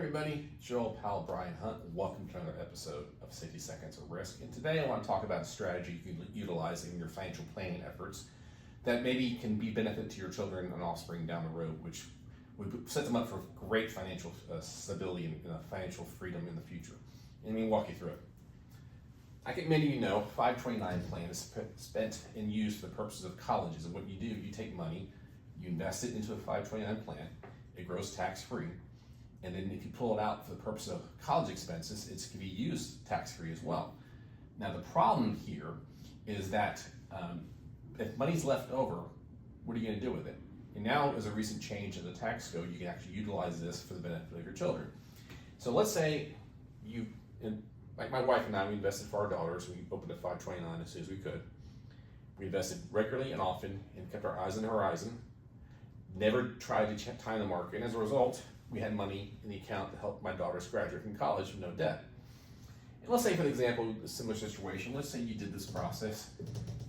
everybody, it's your old pal Brian Hunt. Welcome to another episode of 60 Seconds of Risk. And today I want to talk about a strategy you can utilize in your financial planning efforts that maybe can be benefit to your children and offspring down the road, which would set them up for great financial stability and financial freedom in the future. And let me walk you through it. I think many of you know 529 plan is spent and used for the purposes of colleges. And what you do, you take money, you invest it into a 529 plan, it grows tax-free. And then if you pull it out for the purpose of college expenses, it can be used tax-free as well. Now the problem here is that if money's left over, what are you going to do with it? And now, as a recent change in the tax code, you can actually utilize this for the benefit of your children. So let's say like my wife and I, we invested for our daughters. We opened a 529 as soon as we could. We invested regularly and often and kept our eyes on the horizon. Never tried to time the market, and as a result, we had money in the account to help my daughters graduate from college with no debt. And let's say, for example, a similar situation, let's say you did this process,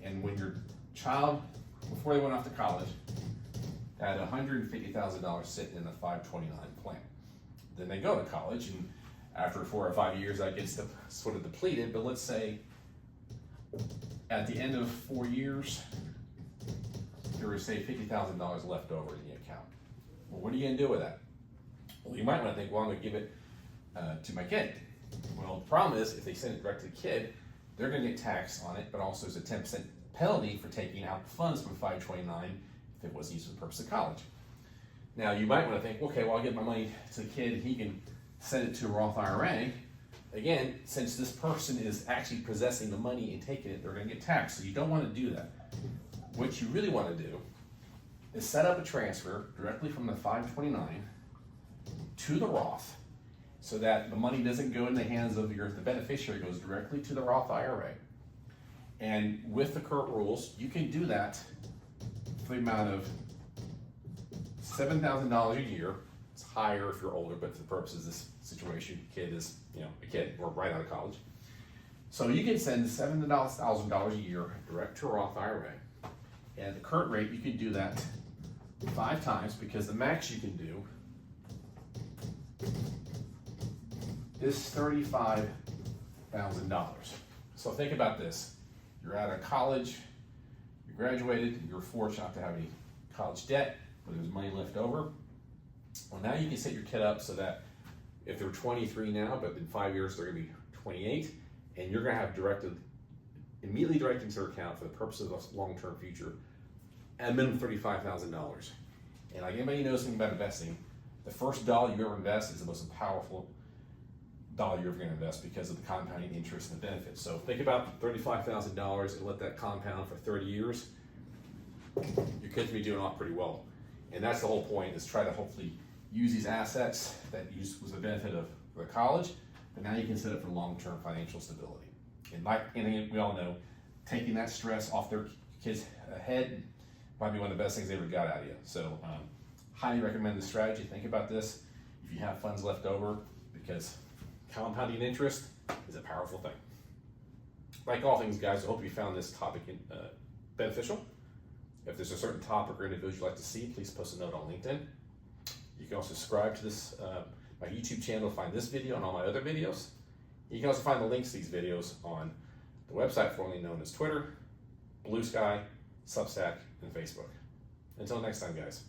and when your child, before they went off to college, had $150,000 sitting in the 529 plan. Then they go to college, and after 4 or 5 years, that gets sort of depleted, but let's say at the end of 4 years, there was, say, $50,000 left over in the account. Well, what are you going to do with that? Well, you might want to think, well, I'm going to give it to my kid. Well, the problem is, if they send it direct to the kid, they're going to get taxed on it, but also there's a 10% penalty for taking out funds from 529 if it wasn't used for the purpose of college. Now, you might want to think, okay, well, I'll give my money to the kid, he can send it to a Roth IRA. Again, since this person is actually possessing the money and taking it, they're going to get taxed, so you don't want to do that. What you really want to do is set up a transfer directly from the 529 to the Roth, so that the money doesn't go in the hands of the beneficiary, it goes directly to the Roth IRA. And with the current rules, you can do that for the amount of $7,000 a year. It's higher if you're older, but for the purposes of this situation, kid is, a kid or right out of college. So you can send $7,000 a year direct to a Roth IRA. And at the current rate, you can do that 5 times, because the max you can do is $35,000. So think about this. You're out of college, you graduated, you're fortunate not to have any college debt, but there's money left over. Well, now you can set your kid up so that if they're 23 now, but in 5 years they're going to be 28, and you're going to have immediately directed into their account for the purpose of the long-term future, at a minimum $35,000. And like anybody who knows anything about investing, the first dollar you ever invest is the most powerful dollar you're ever going to invest because of the compounding interest and the benefits. So think about $35,000 and let that compound for 30 years. Your kids will be doing off pretty well. And that's the whole point, is try to hopefully use these assets that was the benefit of the college, but now you can set up for long-term financial stability. And like anything we all know, taking that stress off their kids' head might be one of the best things they ever got out of you. So highly recommend this strategy. Think about this if you have funds left over, because compounding interest is a powerful thing. Like all things, guys, I hope you found this topic beneficial. If there's a certain topic or individual you'd like to see, please post a note on LinkedIn. You can also subscribe to this my YouTube channel to find this video and all my other videos. You can also find the links to these videos on the website formerly known as Twitter, Blue Sky, Substack, and Facebook. Until next time, guys.